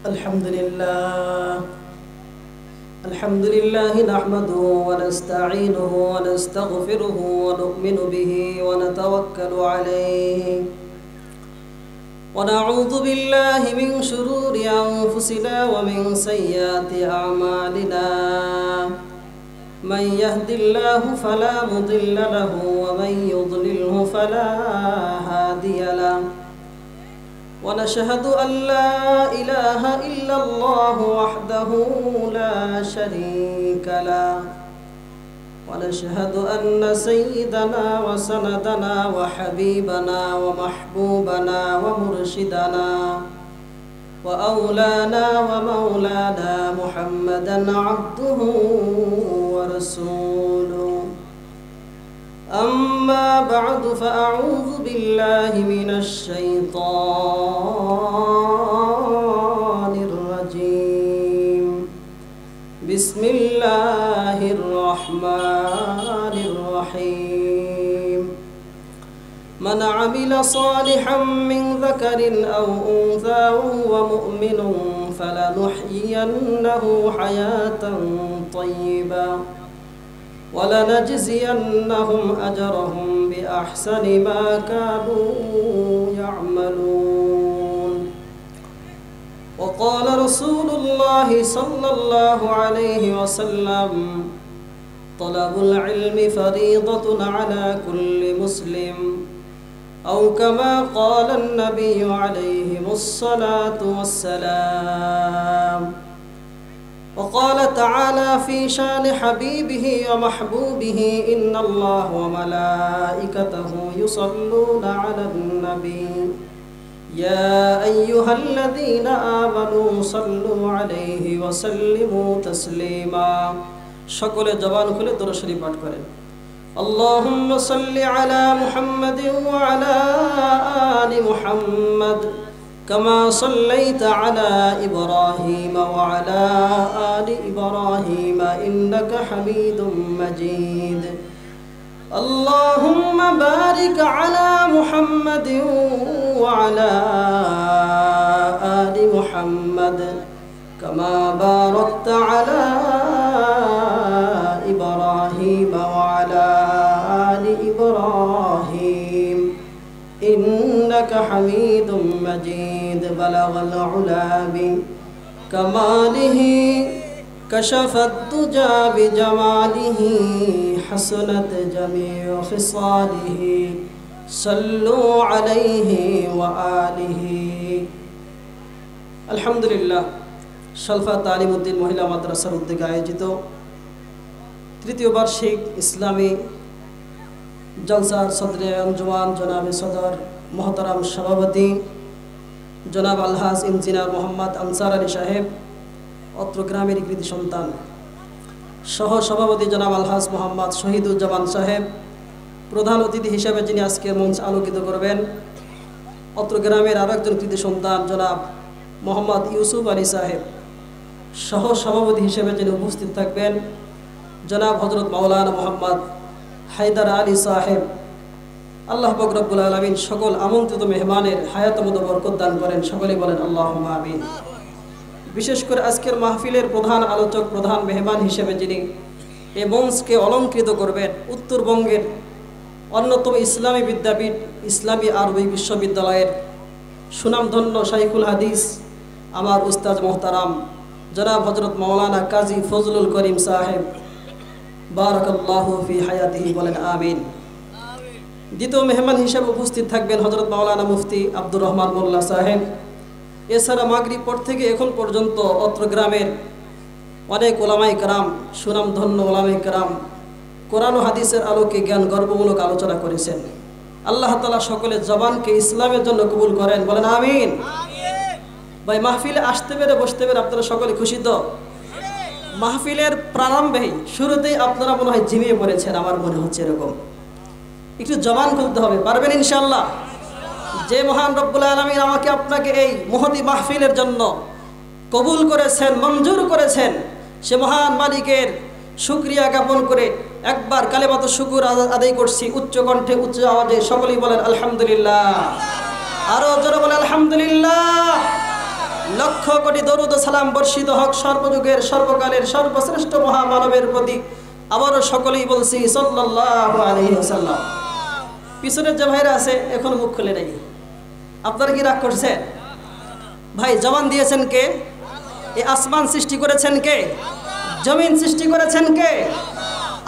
الحمد لله نحمده ونستعينه ونستغفره ونؤمن به ونتوكل عليه ونعوذ بالله من شرور أنفسنا ومن سيئات أعمالنا من يهد الله فلا مضل له ومن يضلله فلا هادي له ونشهد أن لا إله إلا الله وحده لا شريك له ونشهد أن سيدنا وسندنا وحبيبنا ومحبوبنا ومرشدنا وأولانا ومولانا محمدا عبده ورسوله أما بعد فأعوذ بالله من الشيطان الرجيم بسم الله الرحمن الرحيم من عمل صالحا من ذكر أو أنثى وهو مؤمن فلنحيينه حياة طيبة ولنجزينهم أجرهم بأحسن ما كانوا يعملون وقال رسول الله صلى الله عليه وسلم طلب العلم فريضة على كل مسلم أو كما قال النبي عليه الصلاة والسلام وقال تعالى في شان حبيبه ومحبوبه إن الله وملائكته يصلون على النبي يا أيها الذين آمنوا صلوا عليه وسلموا تسليما সকলে জবান খুলে দরুদ শরীফ পাঠ করেন اللهم صل على محمد وعلى آل محمد كما صليت على إبراهيم وعلى آل إبراهيم إنك حميد مجيد اللهم بارك على محمد وعلى آل محمد كما باركت على إبراهيم وعلى آل إبراهيم إنك حميد مجيد بلغ العلا بكماله كشف الدجى بجماله حسنت جميع خصاله صلوا عليه وآله الحمد لله শালফা তালিম উদ্দিন মহিলা মাদ্রাসার উদ্যোগে আয়োজিত তৃতীয় বার্ষিক ইসলামী জলসার সদরে আঞ্জুমান জনাব সদর মহতারাম সভাপতি জনাব আলহাজ ইঞ্জিনিয়ার মোহাম্মদ আনসার আলী সাহেব অত্র গ্রামের কৃতি সন্তান সহ সভাপতি জনাব আলহাজ মোহাম্মদ শহীদুজ্জামান সাহেব প্রধান অতিথি হিসেবে যিনি আজকে মঞ্চ আলোকিত করবেন অত্র গ্রামের আরও একজন কৃতি সন্তান জনাব মোহাম্মদ ইউসুফ আলী সাহেব সহ সভাপতি হিসেবে যিনি উপস্থিত থাকবেন জনাব হজরত মাওলানা মোহাম্মদ হায়দার আলী সাহেব আল্লাহ পাক রব্বুল আলামিন সকল আমন্ত্রিত মেহমানের হায়াত মত বরকত দান করেন সকলেই বলেন আল্লাহুম্মা আমিন বিশেষ করে আজকের মাহফিলের প্রধান আলোচক প্রধান মেহমান হিসেবে যিনি এই মঞ্চকে অলংকৃত করবেন উত্তরবঙ্গের অন্যতম ইসলামী বিদ্যাপীঠ ইসলামী আরবি বিশ্ববিদ্যালয়ের সুনামধন্য শাইখুল হাদিস আমার উস্তাদ মোহতারাম জনাব হযরত মাওলানা কাজী ফজলুল করিম সাহেব বারাকাল্লাহু ফি হায়াতিহি বলেন আমিন দ্বিতীয় মেহমান হিসেবে উপস্থিত থাকবেন হযরত মাওলানা মুফতি আব্দুর রহমান মোল্লা সাহেব এছাড়া মাগরিব পর থেকে এখন পর্যন্ত অত্র গ্রামের অনেক ওলামায়ে কেরাম সুনামধন্য ওলামায়ে কেরাম কোরআন ও হাদিসের আলোকে জ্ঞান গর্বমূলক আলোচনা করেছেন আল্লাহ তাআলা সকলের জবানকে ইসলামের জন্য কবুল করেন বলেন আমিন ভাই মাহফিলে আসতে পেরে বসতে পেরে আপনারা সকলে খুশি তো মাহফিলের প্রারম্ভেই শুরুতেই আপনারা মনে হয় ঝিমিয়ে পড়েছেন আমার মনে হচ্ছে এরকম একটু জবান খুলতে হবে পারবেন ইনশাআল্লাহ যে মহান রব্বুল আলামিন আমাকে আপনাকে এই মহতি মাহফিলের জন্য কবুল করেছেন মঞ্জুর করেছেন সে মহান মালিকের শুকরিয়া জ্ঞাপন করে একবার কালেমাতুশ শুকুর আদায় করছি উচ্চ কণ্ঠে উচ্চ আওয়াজে সকলেই বলেন আলহামদুলিল্লাহ আরো জোরে বলেন আলহামদুলিল্লাহ লক্ষ কোটি দরুদ ও সালাম বর্ষিত হোক সর্বযুগের সর্বকালের সর্বশ্রেষ্ঠ মহামানবের প্রতি। আবারও সকলেই বলছি সাল্লাল্লাহু আলাইহি ওয়াসাল্লাম। পিছনের যে ভাইরা আছে এখন মুখ খুলে নেই, আপনারা কি রাগ করছেন? ভাই জবান দিয়েছেন কে? এই আসমান সৃষ্টি করেছেন কে? জমিন সৃষ্টি করেছেন কে?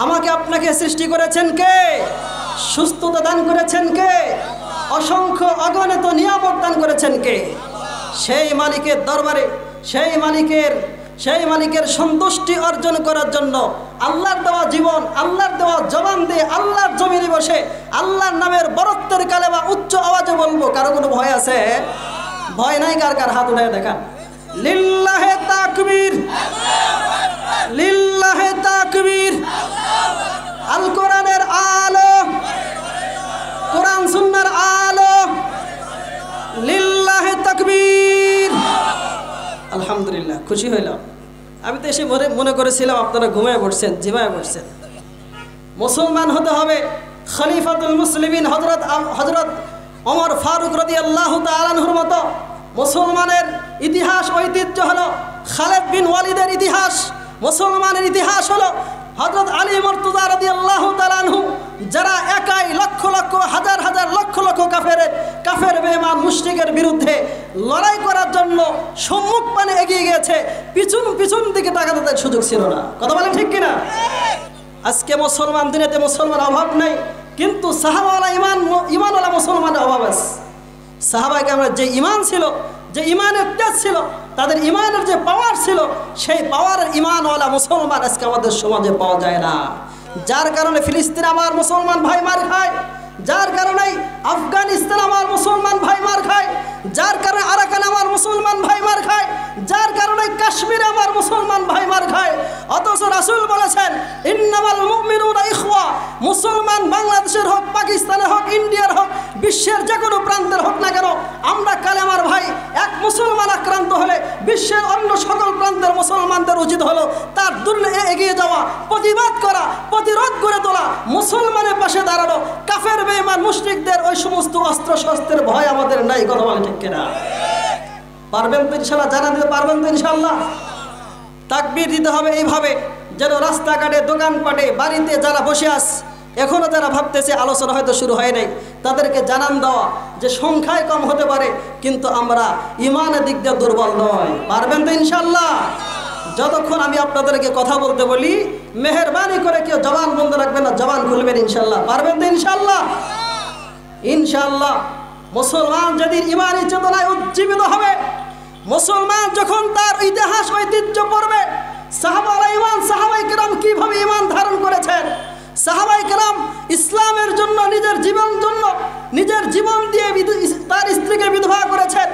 আমাকে আপনাকে সৃষ্টি করেছেন কে? সুস্থতা দান করেছেন কে? অসংখ্য অগণিত নিয়ামত দান করেছেন কে? সেই মালিকের দরবারে সেই মালিকের সন্তুষ্টি অর্জন করার জন্য আল্লাহর দেওয়া জীবন, আল্লাহর দেওয়া জবান দিয়ে আল্লাহর জমিনে বসে আল্লাহর নামের বরত্বের কালেমা উচ্চ আওয়াজে বলবো। কারো কোনো ভয় আছে? ভয় নাই? কার কার হাত উঠায় দেখান। লিল্লাহে তাকবীর, লিল্লাহে তাকবীর। আল কোরআনের আলো, কোরআন সুন্নাহর আলো, লিল্লাহে তাকবীর। আলহামদুলিল্লাহ, খুশি হইলাম। আমি তো এসে মনে করেছিলাম আপনারা ঘুমিয়ে পড়ছেন, জিমায় পড়ছেন। মুসলমান হতে হবে খলিফাতুল মুসলিমিন হযরত ওমর ফারুক রাদিয়াল্লাহু তাআলা আনহুর মতো। মুসলমানের ইতিহাস ঐতিহ্য হলো খালেদ বিন ওয়ালিদের ইতিহাস। মুসলমানের ইতিহাস হলো হযরত আলী মুর্তজা রাদিয়াল্লাহু তাআলা আনহু, যারা একাই লক্ষ লক্ষ হাজার হাজার লক্ষ লক্ষ কাফের বেঈমান মুশরিকের বিরুদ্ধে লড়াই করার জন্য সম্মুখ পানে এগিয়ে গিয়েছে। পিছন দিকে তাকাতে তাদের সুযোগ ছিল না। কথা বলেন ঠিক কিনা? আজকে মুসলমান দুনিয়াতে মুসলমান অভাব নাই, কিন্তু সাহাবাওয়ালা ইমানওয়ালা মুসলমানের অভাব আছে। সাহাবায়ে আমরা যে ইমান ছিল, যে ইমানের তেজ ছিল, তাদের ইমানের যে পাওয়ার ছিল, সেই পাওয়ারের ইমানওয়ালা মুসলমান আজকে আমাদের সমাজে পাওয়া যায় না। যার কারণে ফিলিস্তিনে আমার মুসলমান ভাই মার খায়, যার কারণে আফগানিস্তান আমার মুসলমান ভাই মার খায়, যার কারণে আরাকান আমার মুসলমান ভাই মার খায়, যার কারণে কাশ্মীরে আমার মুসলমান ভাই মার খায়। অথচ রাসূল বলেছেন ইন্নামাল মুমিনুনা ইখওয়া। মুসলমান বাংলাদেশের হোক, পাকিস্তানের হোক, ইন্ডিয়ার হোক, বিশ্বের যে কোনো প্রান্তের হোক না কেন, আমরা কালেমার ভাই। এক মুসলমান আক্রান্ত হলে বিশ্বের অন্য সকল প্রান্তের মুসলমানদের উচিত হলো তার দূরে এগিয়ে যাওয়া, প্রতিবাদ করা, প্রতিরোধ করে তোলা, মুসলমানের পাশে দাঁড়ানো। কাফের বেঈমান মুশরিকদের ওই সমস্ত অস্ত্র শস্ত্রের ভয় আমাদের নাই। কথা বলে ঠিক কিনা? পারবেন তো ইনশাআল্লাহ? জানা দিতে পারবেন তো ইনশাআল্লাহ? তাকবীর দিতে হবে এইভাবে যেন রাস্তাঘাটে, দোকানপাটে, বাড়িতে যারা বসে আছে, এখনও যারা ভাবতেছে আলোচনা হয়তো শুরু হয় নাই, তাদেরকে জানান দেওয়া যে সংখ্যায় কম হতে পারে, কিন্তু আমরা ইমানের দিক দিয়ে দুর্বল নয়। পারবেন তো ইনশাআল্লাহ? যতক্ষণ আমি আপনাদেরকে কথা বলতে বলি, মেহেরবানি করে কেউ জবান বন্ধ রাখবেন না, জবান খুলবেন ইনশাআল্লাহ। পারবেন তো ইনশাআল্লাহ? ইনশাআল্লাহ। মুসলমান যেদিন ইমানি চেতনায় উজ্জীবিত হবে, মুসলমান যখন তার ইতিহাস ঐতিহ্য পড়বে, সাহাবায়ে কেরাম কিভাবে ইমান ধারণ করেছেন, সাহাবায়ে কেরাম ইসলামের জন্য নিজের জীবন দিয়ে তার স্ত্রীকে বিধবা করেছেন,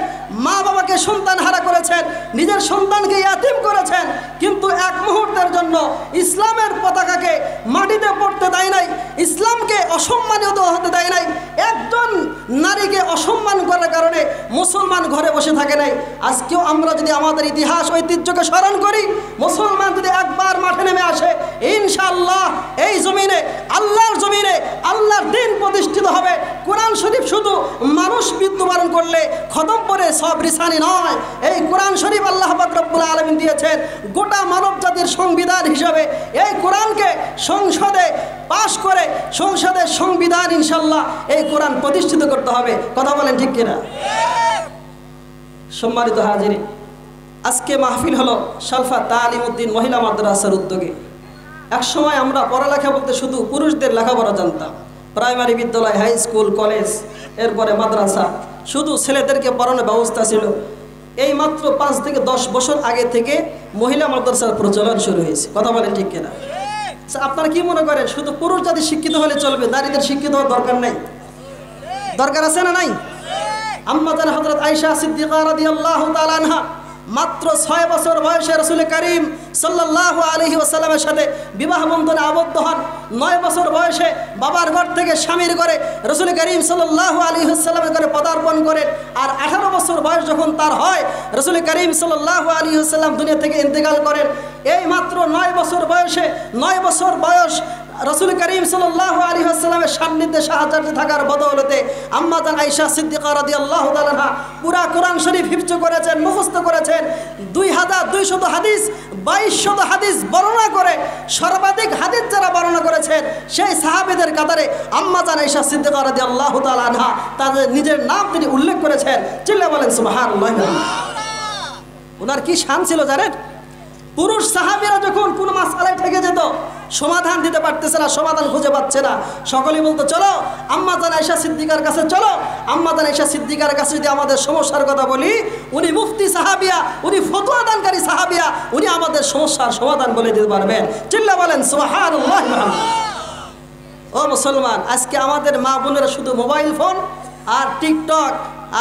মা বাবাকে সন্তান হারা করেছেন, নিজের সন্তানকে ইয়াতীম করেছেন, কিন্তু এক মুহূর্তের জন্য ইসলামের পতাকাকে মাটিতে পড়তে দেয় নাই, ইসলামকে অসম্মানিত হতে দেয় নাই। একজন নারীকে অসম্মান করার কারণে মুসলমান ঘরে বসে থাকে নাই। আজকেও আমরা যদি আমাদের ইতিহাস ঐতিহ্যকে স্মরণ করি, মুসলমান যদি একবার মাঠে নেমে আসে, ইনশাআল্লাহ এই জমিনে, আল্লাহর জমিনে আল্লাহর দ্বীন প্রতিষ্ঠিত হবে। কোরআন শরীফ শুধু মানুষ মৃত্যুবরণ করলে খতম করে সব রিসানি নয়। এই কোরআন শরীফ আল্লাহ পাক রব্বুল আলামিন দিয়েছেন গোটা মানব জাতির সংবিধান হিসাবে। এই কোরআনকে সংসদে পাশ করে সংসদের সংবিধান ইনশাআল্লাহ এই কোরআন প্রতিষ্ঠিত করতে হবে। কথা বলেন ঠিক কিনা? সম্মানিত হাজিরিন, আজকে মাহফিল হলো সালফা তালিমউদ্দিন মহিলা মাদ্রাসার উদ্যোগে। একসময় আমরা পড়ালেখা বলতে শুধু পুরুষদের লেখাপড়া জানতাম, প্রাইমারি বিদ্যালয়, হাই স্কুল, কলেজ, এরপরে মাদ্রাসা, শুধু ছেলেদেরকে পড়ানোর ব্যবস্থা ছিল। এই মাত্র 5 থেকে 10 বছর আগে থেকে মহিলা মাদ্রাসার প্রচলন শুরু হয়েছে। কথা বলেন ঠিক কিনা? আপনারা কি মনে করেন শুধু পুরুষ জাতি শিক্ষিত হলে চলবে, নারীদের শিক্ষিত হওয়ার দরকার নেই? দরকার আছে না নাই? আম্মা জান হযরত আয়েশা সিদ্দিকা রাদিয়াল্লাহু তাআলা আনহা মাত্র 6 বছর বয়সে রাসূল করিম সাল্লাল্লাহু আলাইহি ওয়াসাল্লামের সাথে বিবাহ বন্ধনে আবদ্ধ হন। 9 বছর বয়সে বাবার ঘর থেকে স্বামীর ঘরে রাসূল করিম সাল্লাল্লাহু আলাইহি ওয়াসাল্লামের ঘরে পদার্পণ করেন। আর 18 বছর বয়স যখন তার হয়, রাসূল করিম সাল্লাল্লাহু আলাইহি ওয়াসাল্লাম দুনিয়া থেকে ইন্তেকাল করেন। এই মাত্র 9 বছর বয়স রাসূল করিম সাল্লাল্লাহু আলাইহি ওয়াসাল্লামের সান্নিধ্যে সাহায্যে থাকার বদৌলতে আম্মা জান আয়েশা সিদ্দিকা রাদিয়াল্লাহু তাআলা আনহা পুরা কোরআন শরীফ হিফজ করেছেন, মুখস্থ করেছেন। 2200 হাদিস, 2200 হাদিস বর্ণনা করে সর্বাধিক হাদিস যারা বর্ণনা করেছেন সেই সাহাবীদের কাতারে আম্মা জান আয়েশা সিদ্দিকা রাদিয়াল্লাহু তাআলা আনহা তাদের নিজের নাম তিনি উল্লেখ করেছেন। চিল্লা বলেন সুবহানাল্লাহ। ওনার কি শান ছিল জানেন? পুরুষ সাহাবীরা যখন কোনো মাসআলায় ঠেকে যেত, সমাধান দিতে পারতেছে না, সমাধান খুঁজে পাচ্ছে না, সকলেই বলতো চলো আম্মা জান আয়েশা সিদ্দিকার কাছে চলো। আম্মা জান আয়েশা সিদ্দিকার কাছে যদি আমাদের সমস্যার কথা বলি, উনি মুফতি সাহাবিয়া, উনি ফতোয়া দানকারী সাহাবিয়া, উনি আমাদের সমস্যার সমাধান বলে দিতে পারবেন। চিল্লা বলেন সুবহানাল্লাহ। ও মুসলমান, আজকে আমাদের মা বোনেরা শুধু মোবাইল ফোন আর টিকটক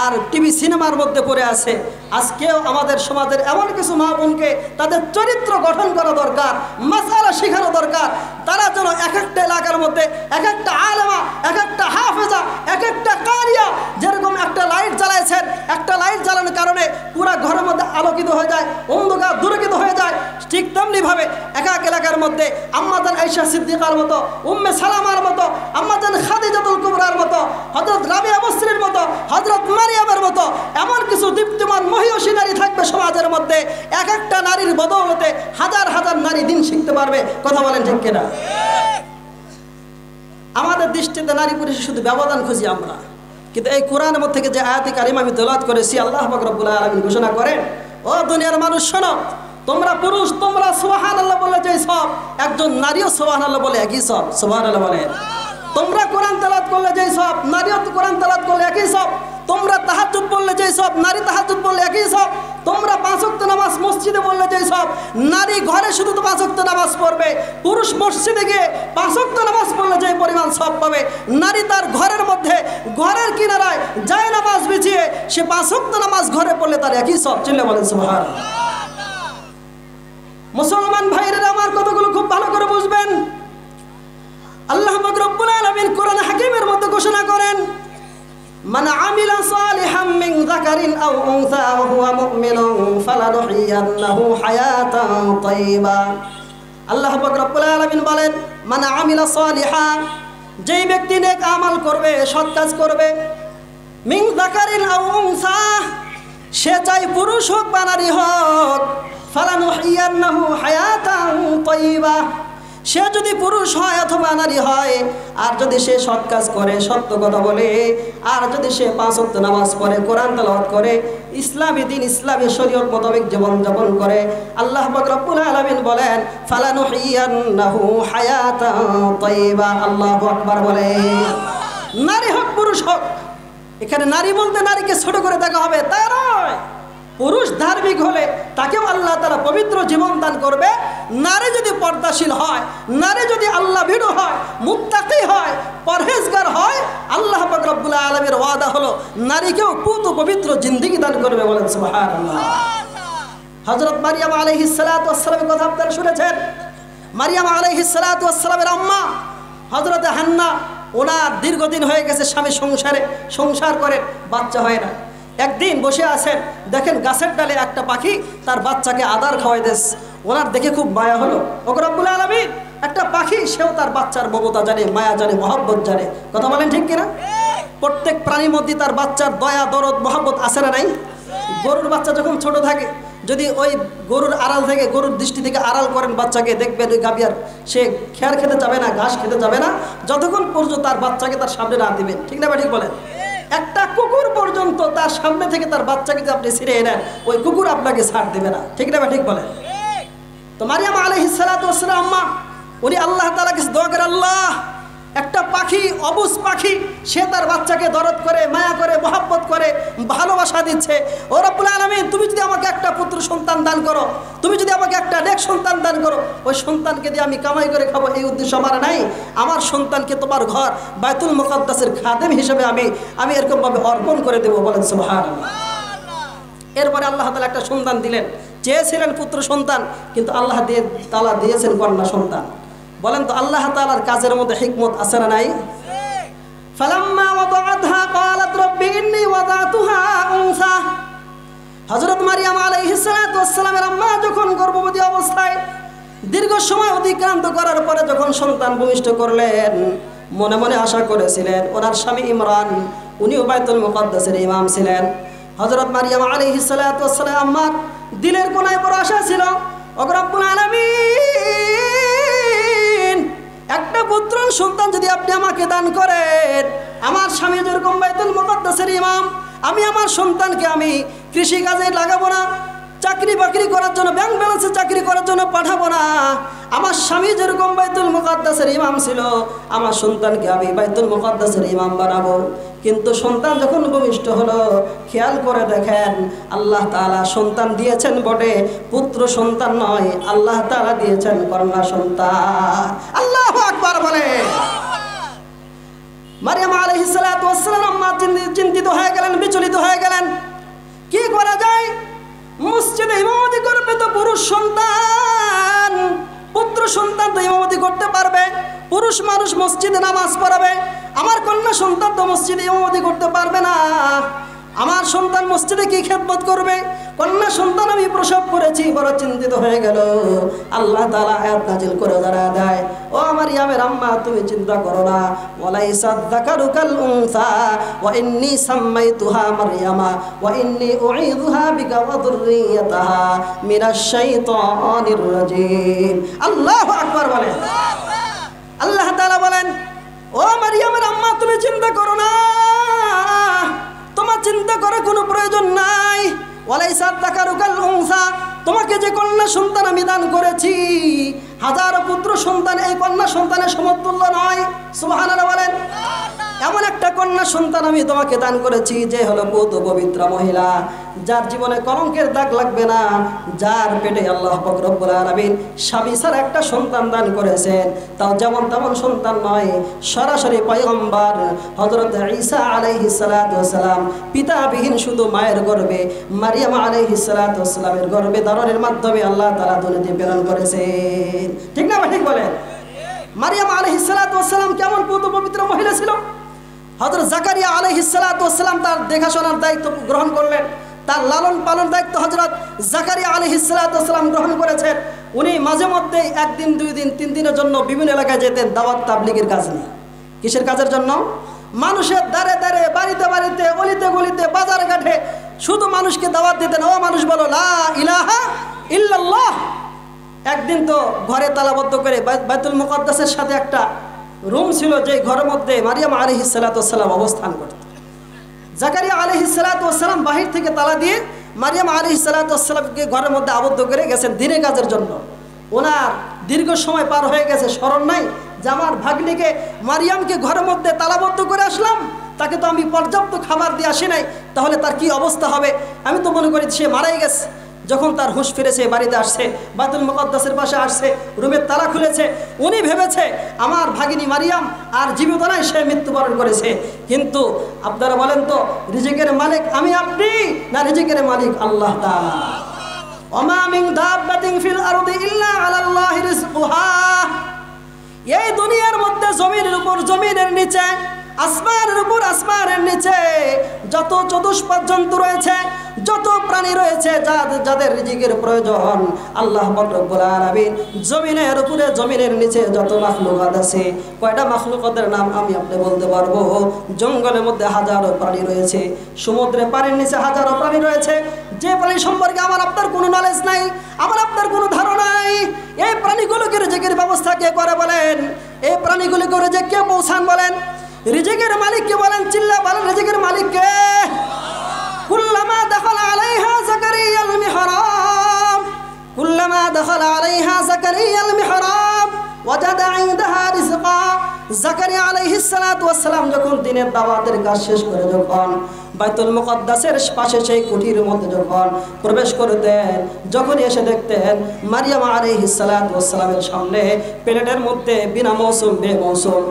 আর টিভি সিনেমার মধ্যে পড়ে আছে। আজকেও আমাদের সমাজের এমন কিছু মা বোনকে তাদের চরিত্র গঠন করা দরকার, মাসালা শেখানো দরকার। তারা যেন এক একটা এলাকার মধ্যে এক একটা আলেমা, এক একটা হাফেজা, এক একটা কারিয়া, যেরকম একটা লাইট জ্বালাইছেন, একটা লাইট জ্বালানোর কারণে পুরা ঘরের মধ্যে আলোকিত হয়ে যায়, অন্ধকার দূরীকৃত হয়ে যায়, ঠিক তেমনিভাবে এক এক এলাকার মধ্যে আম্মা জান আয়েশা সিদ্দিকার মতো, উম্মে সালামার মতো, আম্মা জান খাদিজাতুল কুবরার মতো, হযরত রাবিয়া বসরির মতো, হযরত মারিয়ামের মতো এমন কিছু দীপ্তিমান মহিয়সী নারী থাকবে সমাজের মধ্যে। এক একটা নারীর বদৌলতে হাজার হাজার নারী দিন শিখতে পারবে। কথা বলেন ঠিক কিনা? আমাদের দৃষ্টিতে নারী পুরুষের শুধু ব্যবধান খুঁজি আমরা, কিন্তু এই কোরআনের মধ্যে থেকে যে আয়াতে কারিমা আমি তেলাওয়াত করেছি, আল্লাহ পাক রব্বুল আলামিন ঘোষণা করেন, ও দুনিয়ার মানুষ শোনো, তোমরা পুরুষ তোমরা সুবহানাল্লাহ বলে যেই সব, একজন নারীও সুবহানাল্লাহ বলে একই সব। সুবহানাল্লাহ বলেন। তোমরা কোরআন তেলাওয়াত করলে যেই সব, নারীও কোরআন তেলাওয়াত করলে একই সব। তোমরা তাহাজ্জুদ বললে যেই সব, নারী তাহাজ্জুদ বললে একই সব। তোমরা 5 ওয়াক্ত নামাজ মসজিদে বললে যেই সব, নারী ঘরে শুধু তো 5 ওয়াক্ত নামাজ পড়বে, পুরুষ মসজিদে গিয়ে 5 ওয়াক্ত নামাজ পড়লে যে পরিমাণ সব পাবে, নারী তার ঘরের মধ্যে ঘরের কিনারায় যায় নামাজ বিছিয়ে সে 5 ওয়াক্ত নামাজ ঘরে পড়লে তার একই সব। চিল্লা বলেন সুবহানাল্লাহ। মুসলমান ভাইরা আমার কথাগুলো খুব ভালো করে বুঝবেন। আল্লাহ পাক রব্বুল আলামিন কোরআন হাকিমের মধ্যে ঘোষণা করেন, মান আমিলা সালিহাম মিন যাকারিন আও উনসা ওয়া হুয়া মুমিনুন ফালানুহইয়ান্নাহু হায়াতান তাইয়্যিবা। আল্লাহ পাক রব্বুল আলামিন বলেন, মান আমিলা সালিহা, যেই ব্যক্তি নেক আমল করবে, সৎ কাজ করবে, মিন যাকারিন আও উনসা, সে চাই পুরুষ হোক বা নারী হোক, ফালানুহইয়ান্নাহু হায়াতান তাইয়্যিবা, সে যদি পুরুষ হয় অথবা নারী হয়, আর যদি সে সৎ কাজ করে, সত্য কথা বলে, আর যদি সে 5 ওয়াক্ত নামাজ পড়ে, কোরআন তেলাওয়াত করে, ইসলামী দিন ইসলামী শরীয়ত মোতাবেক জীবন যাপন করে, আল্লাহ পাক রব্বুল আলামিন বলেন ফালানুহইয়ান্নাহু হায়াতান তাইয়্যিবা। আল্লাহু আকবার বলে। নারী হোক পুরুষ হোক, এখানে নারী বলতে নারীকে ছোট করে দেখা হবে তা নয়। পুরুষ ধার্মিক হলে তাকেও আল্লাহ তাআলা পবিত্র জীবন দান করবে। নারী যদি পর্দাশীল হয়, নারী যদি আল্লাহ ভীরু হয়, মুত্তাকি হয়, পরহেজগার হয়, আল্লাহ পাক রব্বুল আলামিনের ওয়াদা হলো নারীকেও পুত পবিত্র জিন্দেগি দান করবে। বলেন সুবহানাল্লাহ। হযরত মারিয়াম আলাইহিস সালাতু ওয়াস সালামের কথা আপনারা শুনেছেন। মারিয়াম আলাইহিস সালাতু ওয়াস সালামের আম্মা হযরত হান্না, ওনার দীর্ঘদিন হয়ে গেছে স্বামী সংসার করে, বাচ্চা হয় না। একদিন বসে আছেন, দেখেন গাছের ডালে একটা পাখি তার বাচ্চাকে আদার খাওয়াই দিস। ওনার দেখে খুব মায়া হলো। ওকে রব্বুল আলামিন, একটা পাখি, সেও তার বাচ্চার মমতা জানে, মায়া জানে, মহব্বত জানে। কথা বলেন ঠিক কিনা? প্রত্যেক প্রাণীর মধ্যে তার বাচ্চার দয়া, দরদ, মহব্বত আছে না নাই? গরুর বাচ্চা যখন ছোট থাকে, যদি ওই গরুর আড়াল থেকে, গরুর দৃষ্টি থেকে আড়াল করেন বাচ্চাকে, দেখবেন ওই গাবিয়ার সে খেয়ার খেতে যাবে না, ঘাস খেতে যাবে না, যতক্ষণ পর্যন্ত তার বাচ্চাকে তার সামনে না দিবেন। ঠিক না? ঠিক বলেন। একটা কুকুর পর্যন্ত তার সামনে থেকে তার বাচ্চাকে যদি আপনি ছিঁড়ে নেন, ওই কুকুর আপনাকে ছাড় দেবে না। ঠিক না? ঠিক বলেন। তো মারিয়াম আলাইহিস সালাতু ওয়াস সালাম আম্মা, উনি আল্লাহ তাআলার কাছে দোয়া করে, আল্লাহ, একটা পাখি, অবুঝ পাখি, সে তার বাচ্চাকে দরদ করে, মায়া করে, মহব্বত করে, ভালোবাসা দিচ্ছে। ও রব্বুল আলামিন, তুমি যদি আমাকে একটা পুত্র সন্তান দান করো, তুমি যদি আমাকে একটা নেক সন্তান দান করো, ওই সন্তানকে দিয়ে আমি কামাই করে খাবো, এই উদ্দেশ্য আমার নাই। আমার সন্তানকে তোমার ঘর বাইতুল মুকাদ্দাসের খাদেম হিসেবে আমি এরকমভাবে অর্পণ করে দেবো। বলেন সুবহানাল্লাহ। এরপরে আল্লাহ তাআলা একটা সন্তান দিলেন। চেয়েছিলেন পুত্র সন্তান, কিন্তু আল্লাহ তাআলা দিয়েছেন কন্যা সন্তান। বলেন তো আল্লাহ তাআলার কাজের মধ্যে হিকমত আছে না নাই? ফালাম্মা ওয়াদাআতহা ক্বালাত রাব্বি ইন্নী ওয়াদাতুহা উনসা। হযরত মারিয়াম আলাইহিস সালাতু ওয়াস সালামের আম্মা যখন গর্ভবতী অবস্থায় দীর্ঘ সময় অতিক্রান্ত করার পরে যখন সন্তান ভূমিষ্ঠ করলেন, মনে মনে আশা করেছিলেন ওনার স্বামী ইমরান উনিও বাইতুল মুকাদ্দাসের ইমাম ছিলেন। হযরত মারিয়াম আলাইহিস সালাতু ওয়াস সালাম আম্মার দিলের কোনায় বড় আশা ছিল, ও রব্বুল আলামিন, একটা পুত্র সন্তান যদি আপনি আমাকে দান করেন, আমার স্বামী যেরকম বাইতুল মুকাদ্দাসের ইমাম, আমি আমার সন্তানকে আমি কৃষি কাজে লাগাবো না, চাকরি বাকরি করার জন্য, ব্যাংক ব্যালেন্সে চাকরি করার জন্য পাঠাবো না। আমার স্বামী যেরকম বাইতুল মুকাদ্দাসের ইমাম ছিল, আমার সন্তানকে আমি বাইতুল মুকাদ্দাসের ইমাম বানাবো। কিন্তু সন্তান যখন ভূমিষ্ঠ হলো, খেয়াল করে দেখেন আল্লাহ তাআলা সন্তান দিয়েছেন বটে, পুত্র সন্তান নয়, আল্লাহ তাআলা দিয়েছেন কন্যা সন্তান। আল্লাহু আকবার বলে। মারিয়াম আলাইহিস সালাতু ওয়াস সালাম আম্মা চিন্তিত হয়ে গেলেন, বিচলিত হয়ে গেলেন, কি করা যায়? মসজিদে ইমামতি করবে তো পুরুষ সন্তান, পুত্র সন্তান তো ইমামতি করতে পারবে, পুরুষ মানুষ মসজিদে নামাজ পড়াবে, আমার কন্যা সন্তান তো মসজিদে ইমামতি করতে পারবে না, আমার সন্তান মসজিদে কি খেদমত করবে? কন্যা সন্তান আমি প্রসব করেছি। বড় চিন্তিত হয়ে গেল। আল্লাহ তাআলা আয়াত নাযিল করে জানা দেয়, ও মারিয়ামের আম্মা, তুমি চিন্তা করো না, ওয়ালাইসা যাকারু কাল উনসা ওয়া ইন্নী সাম্মাইতুহা মারইয়ামা ওয়া ইন্নী উঈযুহা বিকা ওয়া যুররিয়াতাহা মিনাশ শাইতানির রাজীম। আল্লাহু আকবার বলেন। আল্লাহ তাআলা বলেন, ও মারিয়ামের আম্মা, তুমি চিন্তা করো না, তোমার চিন্তা করার কোনো প্রয়োজন নাই। ওয়ালাইসা যাকারু কাল উনসা, তোমাকে যে কন্যা সন্তান আমি দান করেছি, হাজার পুত্র সন্তান এই কন্যা সন্তানের সমতুল্য নয়। সুবহানাল্লাহ বলেন। এমন একটা কন্যা সন্তান আমি তোমাকে দান করেছি যে হলো পূত পবিত্র মহিলা, যার জীবনে কলঙ্কের দাগ লাগবে না, যার পেটে আল্লাহ পাক রব্বুল আলামিন স্বামী ছাড়া একটা সন্তান দান করেছেন, তাও যেমন তেমন সন্তান নয়, সরাসরি পয়গম্বর হযরত ঈসা আলাইহিস সালাতু ওয়াস সালাম পিতাবিহীন শুধু মায়ের গর্ভে মারিয়াম আলাইহিস সালাতু ওয়াস সালামের গর্ভে ধারণের মাধ্যমে আল্লাহ তাআলা দুনিয়াতে প্রেরণ করেছেন। ঠিক না? ঠিক বলেন। মারিয়াম আলাইহিস সালাতু ওয়াস সালাম কেমন পূত পবিত্র মহিলা ছিল? হযরত জাকারিয়া আলাইহিস সালাতু ওয়াস সালাম তার দেখাশোনার দায়িত্ব গ্রহণ করলেন, তার লালন পালন দায়িত্ব হযরত জাকারিয়া আলাইহিস সালাতু ওয়াস সালাম গ্রহণ করেছেন। উনি মাঝে মধ্যে একদিন, দুই দিন, তিন দিনের জন্য বিভিন্ন এলাকায় যেতেন দাওয়াত তাবলীগের কাজ নিয়ে। কিসের কাজের জন্য? মানুষের দ্বারে দ্বারে, বাড়িতে বাড়িতে, অলিতে গলিতে, বাজার ঘাটে শুধু মানুষকে দাওয়াত দিতেন, ও মানুষ বলো লা ইলাহা ইল্লাল্লাহ। একদিন তো ঘরে তালাবদ্ধ করে, বাইতুল মুকাদ্দাসের সাথে একটা রুম ছিল, যে ঘরের মধ্যে মারিয়াম আলাইহিস সালাতু ওয়াস সালাম অবস্থান করত। জাকারিয়া আলাইহিস সালাতু ওয়াস সালাম বাহির থেকে তালা দিয়ে মারিয়াম আলাইহিস সালাতু ওয়াস সালামকে ঘরের মধ্যে আবদ্ধ করে গেছেন দিনের কাজের জন্য। ওনার দীর্ঘ সময় পার হয়ে গেছে, স্মরণ নাই যে আমার ভাগ্নিকে মারিয়ামকে ঘরের মধ্যে তালাবদ্ধ করে আসলাম, তাকে তো আমি পর্যাপ্ত খাবার দিয়ে আসি নাই, তাহলে তার কি অবস্থা হবে? আমি তো মনে করি সে মারাই গেছে। যখন তার হুঁশ ফিরেছে, বাড়িতে আসছে, বাইতুল মুকাদ্দাসের পাশে আসছে, রুমের তালা খুলেছে, উনি ভেবেছে আমার ভাগিনী মারিয়াম আর জীবিত নাই, সে মৃত্যুবরণ করেছে। কিন্তু আপনারা বলেন তো, রিজিকের মালিক আমি আপনি না রিজিকের মালিক আল্লাহ তাআলা? ওমা মিন দাব্বাতিন ফিল আরদি ইল্লা আলাল্লাহি রিজকুহা। এই দুনিয়ার মধ্যে জমিনের উপর, জমিনের নিচে, আসমানের উপর, আসমানের নিচে যত চতুষ্পদ জন্তু রয়েছে, যত প্রাণী রয়েছে, যাদের রিজিকের প্রয়োজন, আল্লাহ পাক রব্বুল আলামিন জমিনের উপরে, জমিনের নিচে যত মাখলুকাত আছে, কয়টা মাখলুকাতের নাম আমি আপনি বলতে পারবো? জঙ্গলের মধ্যে হাজারো প্রাণী রয়েছে, সমুদ্রে পানির নিচে হাজারো প্রাণী রয়েছে, যে প্রাণী সম্পর্কে আমার আপনার কোনো নলেজ নাই, আমার আপনার কোনো ধারণা নাই। এই প্রাণীগুলোকে রিজিকের ব্যবস্থা কে করে বলেন? এই প্রাণীগুলোকে রিজিক কে পৌঁছান বলেন? রিজিকের মালিক কে বলেন? চিল্লা বলেন, রিজিকের মালিক কে? কুল্লামা দাখালা আলাইহা যাকারিয়াল মিহরাব, কুল্লামা দাখালা আলাইহা যাকারিয়াল মিহরাব ওয়াজাদা ইনদাহা রিজকা। জাকারিয়া আলাইহিস সালাতু ওয়াস সালাম যখন দিনের দাওয়াতের কাজ শেষ করে যখন বাইতুল মুকাদ্দাসের পাশে সেই কুঠির মধ্যে যখন প্রবেশ করতেন, যখন এসে দেখতেন মারিয়াম আলাইহিস সালাতু ওয়াস সালামের সামনে প্লেটের মধ্যে বিনা মৌসুম বেমৌসুম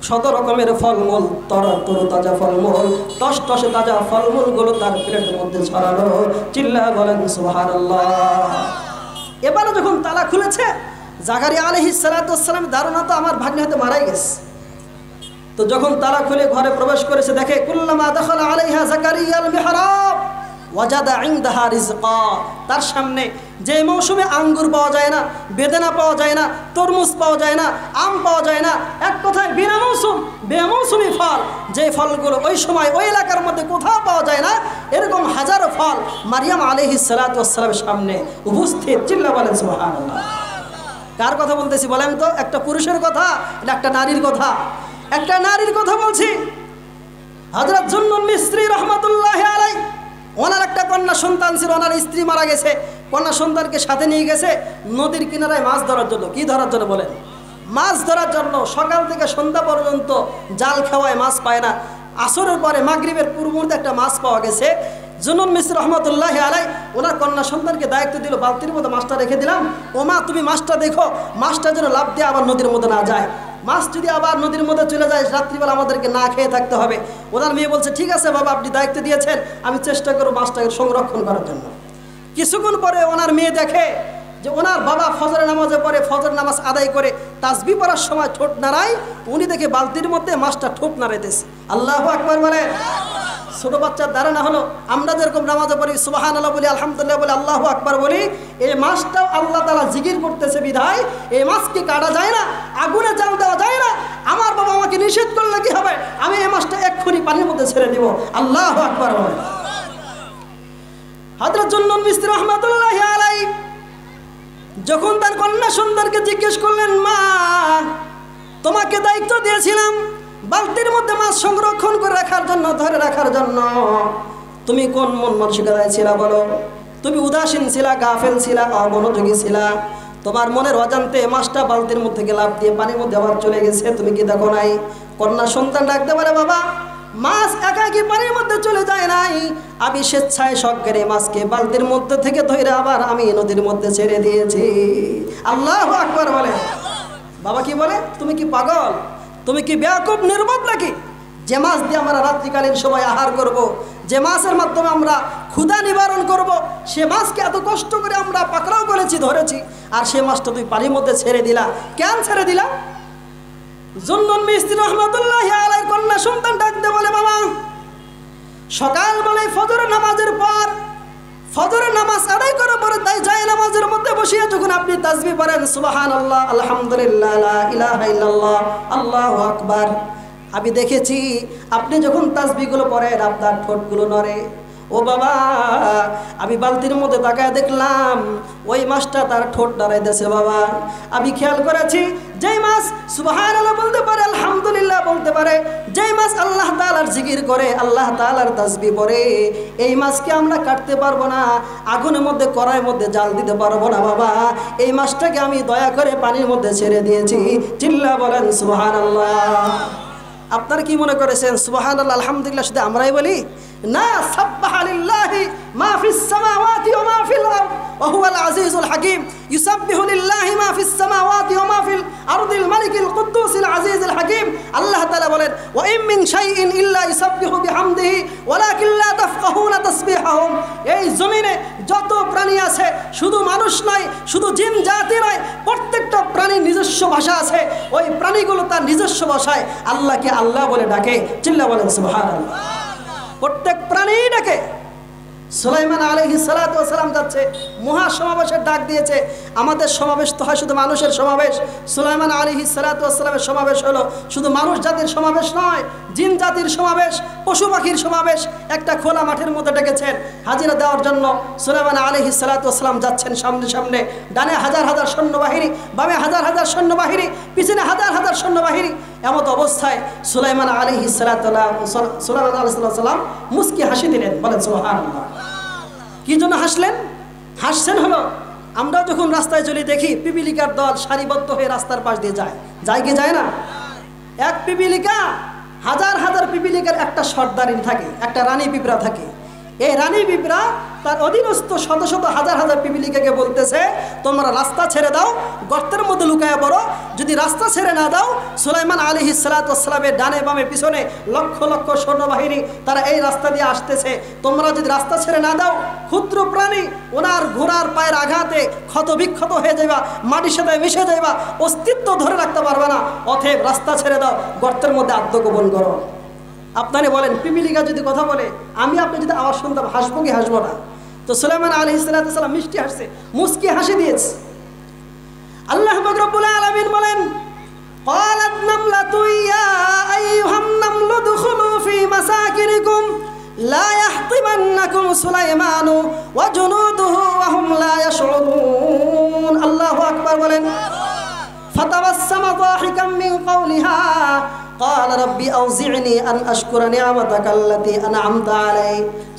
শত রকমের ফলমূল, তরতাজা ফলমূল, টসটসে তাজা ফলমূলগুলো তার প্লেটের মধ্যে ছড়ানো। চিল্লা বলেন সুবহানাল্লাহ। এবারে যখন তালা খুলেছে, জাকারিয়া আলাইহিস সালাতু ওয়াস সালাম ধারণা তো আমার ভাগ্নি হয়তো মারাই গেছে। তো যখন তালা খুলে ঘরে প্রবেশ করেছে, দেখে কুল্লামা দাখালা আলাইহা যাকারিয়াল মিহরাব ওয়াজাদা ইনদাহা রিজকা, তার সামনে যে মৌসুমে আঙ্গুর পাওয়া যায় না, বেদানা পাওয়া যায় না, তরমুজ পাওয়া যায় না, আম পাওয়া যায় না, এক কথায় বিনা মৌসুম বেমৌসুমি ফল, যে ফলগুলো ওই সময় ওই এলাকার মধ্যে কোথাও পাওয়া যায় না, এরকম হাজারো ফল মারিয়াম আলাইহিস সালাতু ওয়াস সালামের সামনে উপস্থিত। চিল্লা বলেন সুবহানাল্লাহ। কার কথা বলতেছি বলেন তো? একটা পুরুষের কথা, এটা একটা নারীর কথা। একটা নারীর কথা বলছি। হযরত জুন্নুন মিসরি রাহমাতুল্লাহি আলাইহি, ওনার একটা কন্যা সন্তান ছিল, ওনার স্ত্রী মারা গেছে, কন্যা সন্তানকে সাথে নিয়ে গেছে নদীর কিনারায় মাছ ধরার জন্য। কি ধরার জন্য বলেন? মাছ ধরার জন্য। সকাল থেকে সন্ধ্যা পর্যন্ত জাল খাওয়ায় মাছ পায় না। আসরের পরে মাগরিবের পূর্ব মুহূর্তে একটা মাছ পাওয়া গেছে। জুন্নুন মিসরি রহমতুল্লাহি আলাইহি ওনার কন্যা সন্তানকে দায়িত্ব দিল, বালতির মধ্যে মাছটা রেখে দিলাম, ও মা তুমি মাছটা দেখো, মাছটা যেন লাফ দিয়ে আবার নদীর মধ্যে না যায়। মাছ যদি আবার নদীর মধ্যে চলে যায়, রাত্রিবেলা আমাদেরকে না খেয়ে থাকতে হবে। ওনার মেয়ে বলছে ঠিক আছে বাবা, আপনি দায়িত্ব দিয়েছেন, আমি চেষ্টা করব মাছটাকে সংরক্ষণ করার জন্য। কিছুক্ষণ পরে ওনার মেয়ে দেখে যে ওনার বাবা ফজরের নামাজে পড়ে, ফজর নামাজ আদায় করে তাসবিহ পড়ার সময় ঠোঁট নাড়ায়, উনি দেখে বালতির মধ্যে মাছটা ঠোঁট নাড়াইতেছে। আল্লাহু আকবার বলে। ছোট বাচ্চার দ্বারা না হলো আমরা যেরকম নামাজে পড়ি সুবহানাল্লাহ বলি, আলহামদুলিল্লাহ বলি, আল্লাহু আকবার বলি, এই মাছটাও আল্লাহ তাআলা জিকির করতেছে বিধায় এই মাছকে কাটা যায় না, আগুনে জাল দেওয়া যায় না। আমার বাবা আমাকে নিষেধ করলে কি হবে? আমি এই মাছটা এক্ষুনি পানির মধ্যে ছেড়ে দিব। আল্লাহু আকবার বলে। হযরত জুন্নুন মিসরি রাহমাতুল্লাহি আলাইহি যখন তার কন্যা সন্তানকে জিজ্ঞেস করলেন, মা তোমাকে দায়িত্ব দিয়েছিলাম বালতির মধ্যে মাছ সংরক্ষণ করে রাখার জন্য, ধরে রাখার জন্য, তুমি কোন মন মানসিকতায় ছিলা বলো? তুমি উদাসীন ছিলা, গাফেল ছিলা, অমনোযোগী ছিলা? তোমার মনের অজান্তে মাছটা বালতির মধ্যে লাফ দিয়ে পানির মধ্যে আবার চলে গেছে, তুমি কি দেখো নাই? কন্যা সন্তান ডাকতে পারে, বাবা মাছ একাকি পানির মধ্যে চলে যায় নাই, আমি স্বেচ্ছায় সজ্ঞানে মাছকে বালতির মধ্যে থেকে ধরে আবার আমি নদীর মধ্যে ছেড়ে দিয়েছি। আল্লাহু আকবার বলে। বাবা কি বলে? তুমি কি পাগল? তুমি কি বেয়াকুব নির্বোধ নাকি? যে মাছ দিয়ে আমরা রাত্রিকালীন সময় আহার করব, যে মাছের মাধ্যমে আমরা ক্ষুধা নিবারণ করব, সে মাছকে এত কষ্ট করে আমরা পাকড়াও করেছি, ধরেছি, আর সে মাছটা তুই পানির মধ্যে ছেড়ে দিলা, কেন ছেড়ে দিলা? জুন্নুন মিসরি রাহমাতুল্লাহি আলাইহির কন্যা সন্তান ডাকতে বলে, বাবা সকালবেলায় ফজরের নামাজের পর, ফজরের নামাজ আদায় করার পরে তাই যায় নামাজের মধ্যে বসিয়ে যখন আপনি তাসবিহ পড়েন সুবহানাল্লাহ, আলহামদুলিল্লাহ, লা ইলাহা ইল্লাল্লাহ, আল্লাহু আকবার, আমি দেখেছি আপনি যখন তাসবিহগুলো পড়েন আপনার ঠোঁটগুলো নড়ে। ও বাবা, আমি বালতির মধ্যে তাকায় দেখলাম ওই মাছটা তার ঠোঁট নাড়াইতেছে। বাবা আমি খেয়াল করেছি যেই মাছ সুবহানাল্লাহ বলতে পারে, আলহামদুলিল্লাহ বলতে পারে, যেই মাছ আল্লাহ তাআলার জিকির করে, আল্লাহ তাআলার তাসবিহ পড়ে, এই মাছকে আমরা কাটতে পারবো না, আগুনের মধ্যে কড়াইয়ের মধ্যে জাল দিতে পারবো না। বাবা এই মাছটাকে আমি দয়া করে পানির মধ্যে ছেড়ে দিয়েছি। চিল্লা বলেন সুবহানাল্লাহ। আপনারা কি মনে করেছেন সুবহানাল্লাহ আলহামদুলিল্লাহ শুধু আমরাই বলি? না, সাব্বাহা লিল্লাহি মা ফিস সামাওয়াতি ওয়া মা ফিল আরদ ওয়া হুয়াল আজিজুল হাকীম। ইউসাব্বিহু লিল্লাহি মা ফিস সামাওয়াতি ওয়া মা ফিল আরদিল মালিকিল কুদ্দুসিল আজিজিল হাকীম। আল্লাহ তাআলা বলেন, ওয়া ইম মিন শাইইন ইল্লা ইউসাব্বিহু বিহামদিহি ওয়ালাকিন লা তাফকাহুনা তাসবিহাহুম। এই জমিনে যত প্রাণী আছে, শুধু মানুষ নয়, শুধু জিন জাতি নয়, প্রত্যেকটা প্রাণীর নিজস্ব ভাষা আছে। ওই প্রাণীগুলো তার নিজস্ব ভাষায় আল্লাহকে আল্লাহ বলে ডাকে। চিল্লা বলেন সুবহানাল্লাহ। প্রত্যেক প্রাণী ডাকে। সুলাইমান আলাইহিস সালাতু ওয়াস সালাম যাচ্ছে, মহাসমাবেশের ডাক দিয়েছে। আমাদের সমাবেশ তো হয় শুধু মানুষের সমাবেশ, সুলাইমান আলাইহিস সালাতু ওয়াস সালামের সমাবেশ হলো শুধু মানুষ জাতির সমাবেশ নয়, জিন জাতির সমাবেশ, পশু পাখির সমাবেশ। একটা খোলা মাঠের মধ্যে ডেকেছেন হাজিরা দেওয়ার জন্য। সুলাইমান আলাইহিস সালাতু ওয়াস সালাম যাচ্ছেন সামনে সামনে, ডানে হাজার হাজার সৈন্যবাহিনী, বামে হাজার হাজার সৈন্যবাহিনী, পিছনে হাজার হাজার সৈন্যবাহিনী। এমত অবস্থায় সুলাইমান আলাইহিস সালাম মুস্কি হাসি দিলেন। বলেন সুবহানাল্লাহ। কি জন্য হাসলেন? হাসছেন হলো আমরা যখন রাস্তায় চলি দেখি পিপিলিকার দল সারিবদ্ধ হয়ে রাস্তার পাশ দিয়ে যায়, যায় কি যায় না? এক পিপিলিকা, হাজার হাজার পিপিলিকার একটা সর্দারিনী থাকে, একটা রানী পিঁপড়া থাকে। এই রানী পিঁপড়া তার অধীনস্থ শত শত হাজার হাজার পিপিলিকাকে বলতেছে, তোমরা রাস্তা ছেড়ে দাও, গর্তের মধ্যে লুকায়া পড়ো। যদি রাস্তা ছেড়ে না দাও, সুলাইমান আলাইহিস সালাতু ওয়াস সালামের ডানে বামে পিছনে লক্ষ লক্ষ সৈন্যবাহিনী তারা এই রাস্তা দিয়ে আসতেছে। তোমরা যদি রাস্তা ছেড়ে না দাও, ক্ষুদ্র প্রাণী ওনার ঘোড়ার পায়ের আঘাতে ক্ষত বিক্ষত হয়ে যাইবা, মাটির সাথে মিশে যাইবা, অস্তিত্ব ধরে রাখতে পারবে না। অতএব রাস্তা ছেড়ে দাও, গর্তের মধ্যে আত্মগোপন করো। আপনারা বলেন পিপিলিকা যদি কথা বলে, আমি আপনি যদি আওয়াজ শুনতাম হাসবো কি হাসবো না? তো সুলাইমান আলাইহিস সালাম মিষ্টি হাসছে, মুস্কি হাসি দিয়েছে। আল্লাহ পাক রব্বুল আলামিন বলেন, قالت نملة يا أيها النمل ادخلوا في مساكنكم لا يحطمنكم سليمان وجنوده وهم لا يشعرون। الله أكبر বলেন। فتبسم ضاحكا من قولها قال ربي أوزعني أن أشكر نعمتك التي أنعمت علي।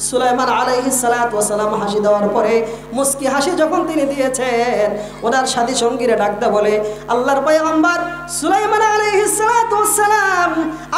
সুলাইমান আলাইহিস সালাতু ওয়াস সালাম হাসি দেওয়ার পরে মুস্কি হাসি যখন তিনি দিয়েছেন, ওনার সাথী সঙ্গীরা ডাকতে বলে, আল্লাহর পয়গম্বর সুলাইমান আলাইহিস সালাতু ওয়াস সালাম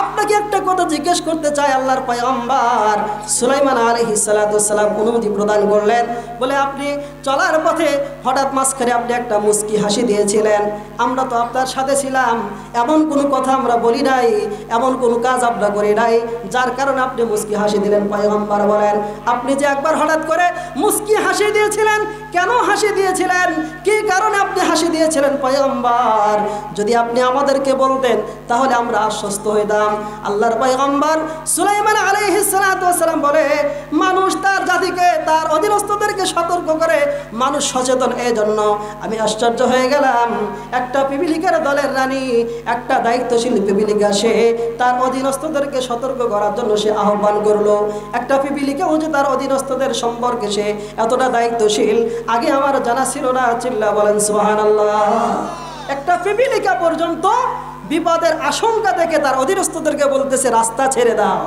আপনাকে একটা কথা জিজ্ঞেস করতে চাই আল্লাহর পয়গম্বর। সুলাইমান আলাইহিস সালাতু ওয়াস সালাম অনুমতি প্রদান করলেন, বলে আপনি চলার পথে হঠাৎ মাঝখানে আপনি একটা মুস্কি হাসি দিয়েছিলেন, আমরা তো আপনার সাথে ছিলাম, এমন কোনো কথা আমরা বলি নাই, এমন কোনো কাজ আমরা করি নাই, যার কারণে আপনি মুস্কি হাসি দিলেন। পয়গম্বর বলেন, আপনি যে একবার হঠাৎ করে মুস্কি হাসি দিয়েছিলেন, কেন হাসি দিয়েছিলেন, কি কারণে আপনি হাসি দিয়েছিলেন পয়গম্বর, যদি আপনি আমাদেরকে বলতেন তাহলে আমরা আশ্বস্ত হইতাম। আল্লাহর পয়গম্বর সুলাইমান আলাইহিস সালাতু ওয়াস সালাম বলে, মানুষ তার জাতিকে, তার অধীনস্থদেরকে সতর্ক করে, মানুষ সচেতন, এজন্য আমি আশ্চর্য হয়ে গেলাম। একটা পিপিলিকার দলের রানী, একটা দায়িত্বশীল পিপিলিকা, সে তার অধীনস্থদেরকে সতর্ক করার জন্য সে আহ্বান করলো। একটা পিপিলিকাও যে তার অধীনস্থদের সম্পর্কে সে এতটা দায়িত্বশীল, আগে আমার জানা ছিল না। চিল্লা বলেন সুবহানাল্লাহ। একটা পিপিলিকা পর্যন্ত বিপদের আশঙ্কা থেকে তার অধীনস্থদেরকে বলতেছে রাস্তা ছেড়ে দাও।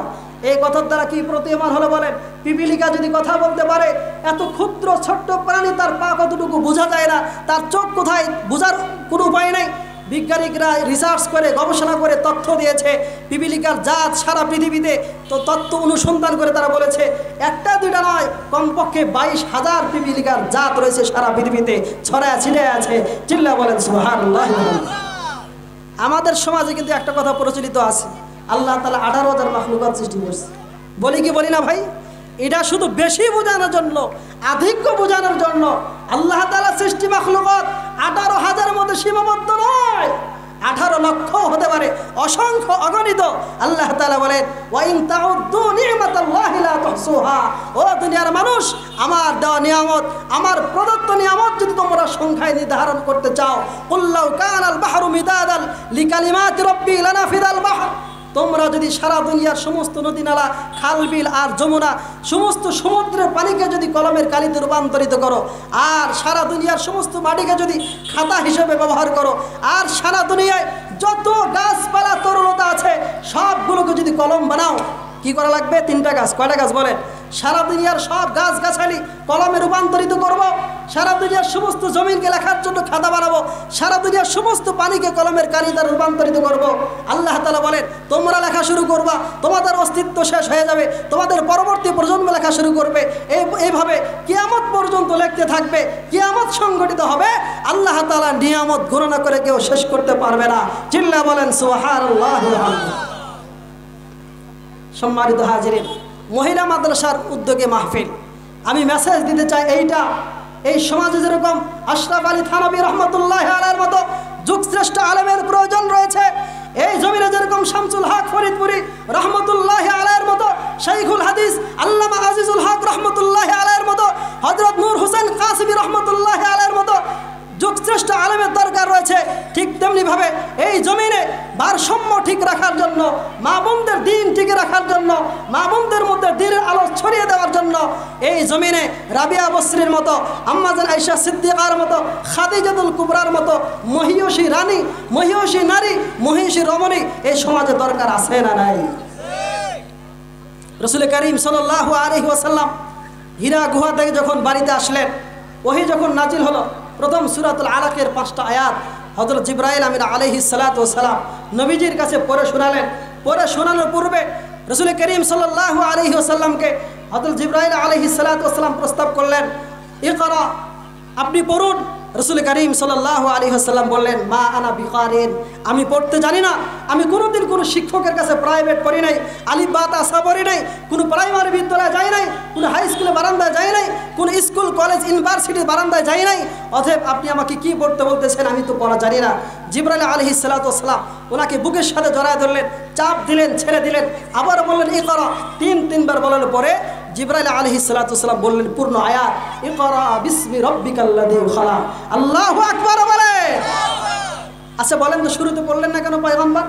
এই কথার দ্বারা কি প্রতীয়মান হলো বলেন? পিপিলিকা যদি কথা বলতে পারে, এত ক্ষুদ্র ছোট্ট প্রাণী, তার পা কতটুকু বোঝা যায় না, তার চোখ কোথায়, বোঝার কোনো উপায় নেই। বিজ্ঞানিকরা রিসার্চ করে, গবেষণা করে তথ্য দিয়েছে, পিপিলিকার জাত সারা পৃথিবীতে, তো তথ্য অনুসন্ধান করে তারা বলেছে একটা দুইটা নয়, কমপক্ষে 22,000 পিপিলিকার জাত রয়েছে সারা পৃথিবীতে, ছড়ায় ছিড়ে আছে। চিল্লা বলেন সুবহানাল্লাহ। আমাদের সমাজে কিন্তু একটা কথা প্রচলিত আছে, আল্লাহ তাআলা 18,000 মাখলুকাত সৃষ্টি করছে। বলি কি বলি না ভাই? এটা শুধু বেশি বোঝানোর জন্য, আধিক্য বোঝানোর জন্য আল্লাহ তাআলা সৃষ্টি মাখলুকাত 18,000 মধ্যে সীমাবদ্ধ নয়, 18 লক্ষ হতে পারে, অসংখ্য, অগণিত। আল্লাহ তাআলা বলেন, ওয়া ইন তাউদ্দু নি'মাতাল্লাহি লা তুহসুহা। ও দুনিয়ার মানুষ, আমার দেওয়া নিয়ামত, আমার প্রদত্ত নিয়ামত যদি তোমরা সংখ্যায় নির্ধারণ করতে চাও, কুল্লাউ কানাল বাহরু মিদাদাল লিকালিমাতি রাব্বি লানাফিদাল বাহর। তোমরা যদি সারা দুনিয়ার সমস্ত নদী নালা, খাল বিল আর যমুনা, সমস্ত সমুদ্রের পানিকে যদি কলমের কালিতে রূপান্তরিত করো, আর সারা দুনিয়ার সমস্ত মাটিকে যদি খাতা হিসেবে ব্যবহার করো, আর সারা দুনিয়ায় যত গাছপালা তরুলতা আছে সবগুলোকে যদি কলম বানাও, কি করা লাগবে? 3টা গাছ। কয়টা গাছ বলেন? সারা দুনিয়ার সব গাছ গাছালি কলমে রূপান্তরিত করব, সারা দুনিয়ার সমস্ত জমিনকে লেখার জন্য খাতা বানাবো, সারা দুনিয়ার সমস্ত পানিকে কলমের কালি দ্বারা রূপান্তরিত করব। আল্লাহ তাআলা বলেন, তোমরা লেখা শুরু করবা, তোমাদের অস্তিত্ব শেষ হয়ে যাবে, তোমাদের পরবর্তী প্রজন্ম লেখা শুরু করবে, এইভাবে কিয়ামত পর্যন্ত লিখতে থাকবে, কিয়ামত সংগঠিত হবে। আল্লাহ তাআলা নিয়ামত গণনা করে কেউ শেষ করতে পারবে না। চিল্লা বলেন সুবহানাল্লাহ। সম্মানিত হাজিরিন, মহিলা মাদ্রাসার উদ্যোগে মাহফিল, আমি মেসেজ দিতে চাই এইটা, এই সমাজে যেরকম আশরাফ আলী থানভী রহমতুল্লাহ আলাইহির মতো যুগশ্রেষ্ঠ আলেমের প্রয়োজন রয়েছে, এই জমিনে যেরকম শামসুল হক ফরিদপুরি রহমতুল্লাহ আলাইহির মতো, শাইখুল হাদিস আল্লামা আজিজুল হক রহমতুল্লাহ আলাইহির মতো, হযরত নূর হোসেন কাসিমি রহমতুল্লাহ আলাইহির মতো যুগশ্রেষ্ঠ আলেমের দরকার রয়েছে। ঠিক তেমনিভাবে এই জমিনে ভারসাম্য ঠিক রাখার জন্য, মা বোনদের দিন ঠিক রাখার জন্য, মা বোনদের মধ্যে দিনের আলো ছড়িয়ে দেওয়ার জন্য এই জমিনে রাবিয়া বসরির মতো, আম্মাজান আয়েশা সিদ্দিকার মতো, খাদিজাতুল কুবরার মতো মহিয়সী রানী, মহিয়সী নারী, মহিয়সী রমণী এই সমাজে দরকার আছে না নাই? রাসূল করিম সাল্লাল্লাহু আলাইহি ওয়াসাল্লাম হীরা গুহা থেকে যখন বাড়িতে আসলেন, ওহী যখন নাজিল হলো, প্রথম সূরাতুল আলাকের 5টা আয়াত হযরত জিবরাইল আমিন আলাইহিস সালাতু ওয়াস সালাম নবীজির কাছে পড়ে শোনালেন। পড়ে শোনানোর পূর্বে রাসূল করিম সাল্লাল্লাহু আলাইহি ওয়াসাল্লামকে হযরত জিবরাইল আলাইহিস সালাতু ওয়াস সালাম প্রস্তাব করলেন, ইকরা, আপনি পড়ুন। রাসূল করিম সাল্লাল্লাহু আলাইহি ওয়াসাল্লাম বললেন, মা আনা বিকারিন, আমি পড়তে জানি না, আমি কোনোদিন কোনো শিক্ষকের কাছে প্রাইভেট পড়ি নাই, আলিফ বা তা সা পড়ি নাই, কোনো প্রাইমারি বিদ্যালয়ে যাই নাই, কোনো হাই স্কুলে বারান্দায় যাই নাই, কোনো স্কুল কলেজ ইউনিভার্সিটির বারান্দায় যাই নাই, অতএব আপনি আমাকে কি পড়তে বলতেছেন, আমি তো পড়া জানি না। জিবরাইল আলাইহিস সালাতু ওয়াস সালাম ওনাকে বুকের সাথে জড়ায় ধরলেন, চাপ দিলেন, ছেড়ে দিলেন, আবার বললেন ইকরা, 3 বার বলার পরে জিবরাইল আলাইহিস সালাতু ওয়াসসালাম বললেন পূর্ণ আয়াত, ইকরা বিসমি রাব্বিকাল্লাযী খালাক। আল্লাহু আকবার বলে। আচ্ছা বলেন তো শুরুতে বললেন না কেন পয়গম্বর?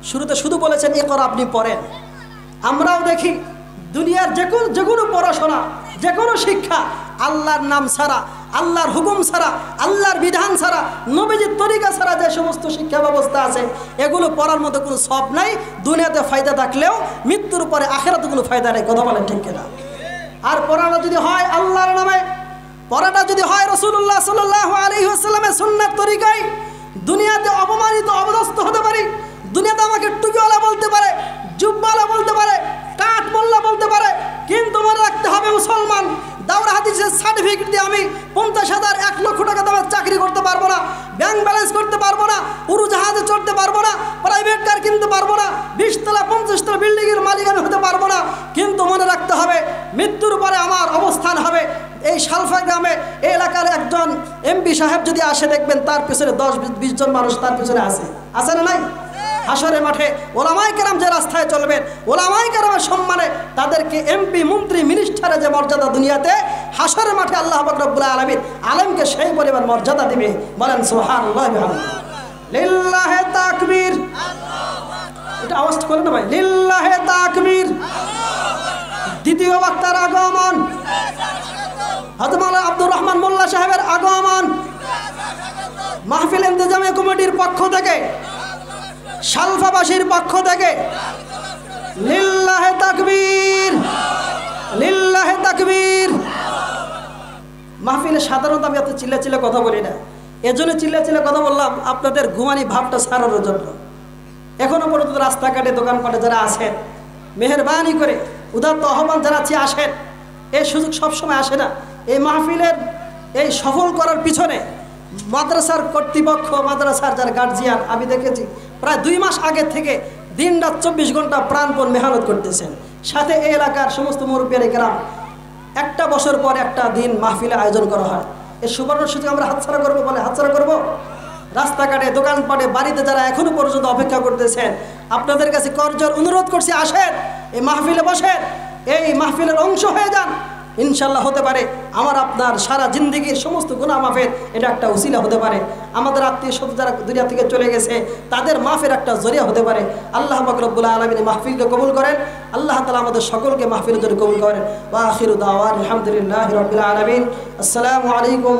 শুরুতে শুধু বলেছেন ইকরা, আপনি পড়েন। আমরাও দেখি দুনিয়ার যে কোনো পড়াশোনা, যে কোনো শিক্ষা আল্লাহর নাম ছাড়া, আল্লাহর হুকুম ছাড়া, আল্লাহর বিধান ছাড়া, নবীজির তরিকা ছাড়া যে সমস্ত শিক্ষা ব্যবস্থা আছে এগুলো পড়ার মতো কোনো সব নাই। দুনিয়াতে ফায়দা থাকলেও মৃত্যুর পরে আখিরাতে কোনো ফায়দা নেই। কথা বলেন ঠিক কিনা? আর পড়াটা যদি হয় আল্লাহর নামে, পড়াটা যদি হয় রাসূলুল্লাহ সাল্লাল্লাহু আলাইহি ওয়াসাল্লামের সুন্নাত তরিকায়, দুনিয়াতে অপমানিত অবদস্ত হতে পারি, দুনিয়াতে আমাকে টুপিওয়ালা বলতে পারে, জুব্বাওয়ালা বলতে পারে, কাঠ মোল্লা বলতে পারে, কিন্তু মনে রাখতে হবে মুসলমান দাওরা হাদিসের সার্টিফিকেট দিয়ে আমি 50,000 1 লক্ষ টাকা দামের চাকরি করতে পারবো না, ব্যাংক ব্যালেন্স করতে পারবো না, উড়োজাহাজে চড়তে পারবো না, প্রাইভেট কার কিনতে পারবো না, 20 তলা 50 তলা বিল্ডিংয়ের মালিক আমি হতে পারবো না, কিন্তু মনে রাখতে হবে মৃত্যুর পরে আমার অবস্থান হবে এই সালফা গ্রামে। এই এলাকার একজন এমপি সাহেব যদি আসে দেখবেন তার পিছনে 10-20 জন মানুষ তার পিছনে আছে না নাই? হাসরের মাঠে ওলামায়ে কেরাম যে রাস্তায় চলবেন, ওলামায়ে কেরামের সম্মানে তাদেরকে এমপি মন্ত্রী মিনিস্টারে যে মর্যাদা দুনিয়াতে, হাসরের মাঠে আল্লাহ পাক রব্বুল আলামিন আলেমকে সেই পরিমাণ মর্যাদা দিবে। বলেন সুবহানাল্লাহ বিহামদিহি। লিল্লাহি তাকবীর। এটা আওয়াজ করে না ভাই, লিল্লাহি তাকবীর। দ্বিতীয় বক্তার আগমন, হযরত মাওলানা আব্দুর রহমান মোল্লা সাহেবের আগমন। মাহফিল ইন্তেজামিয়া কমিটির পক্ষ থেকে, শালফাবাসীর পক্ষ থেকে লিল্লাহি তাকবীর, লিল্লাহি তাকবীর। মাহফিলে সাধারণত আমি এত চিল্লা কথা বলি না, এজন্য চিল্লা কথা বললাম আপনাদের ঘুমানি ভাবটা সারানোর জন্য। এখনো পর্যন্ত রাস্তাঘাটে দোকানপাটে যারা আছেন মেহেরবানি করে উদাত্ত আহ্বান জানাচ্ছি, আসেন। এই সুযোগ সবসময় আসে না। এই মাহফিলের এই সফল করার পিছনে মাদ্রাসার কর্তৃপক্ষ, মাদ্রাসার যারা গার্জিয়ান, আমি দেখেছি প্রায় 2 মাস আগে থেকে দিন রাত 24 ঘন্টা প্রাণপণ মেহনত করতেছেন। সাথে এই এলাকার সমস্ত মুরব্বিয়ারে কেরাম, একটা বছর পর একটা দিন মাহফিলের আয়োজন করা হয়। এই সুবর্ণ সুযোগ আমরা হাতছাড়া করবো? বলে হাতছাড়া করবো? রাস্তাঘাটে দোকানপাটে বাড়িতে যারা এখনো পর্যন্ত অপেক্ষা করতেছেন, আপনাদের কাছে করজোর অনুরোধ করছি, আসেন এই মাহফিলে বসেন, এই মাহফিলের অংশ হয়ে যান। ইনশাল্লাহ হতে পারে আমার আপনার সারা জিন্দেগির সমস্ত গুনাহ মাফের এটা একটা উসিলা হতে পারে। আমাদের আত্মীয় স্বজন যারা দুনিয়া থেকে চলে গেছে তাদের মাফের একটা জরিয়া হতে পারে। আল্লাহ পাক রব্বুল আলামিন মাহফিলকে কবুল করেন। আল্লাহ তাআলা আমাদের সকলকে মাহফিলের জন্য কবুল করেন। ওয়া আখিরু দাওয়ানা আলহামদুলিল্লাহি রাব্বিল আলামিন। আসসালামু আলাইকুম।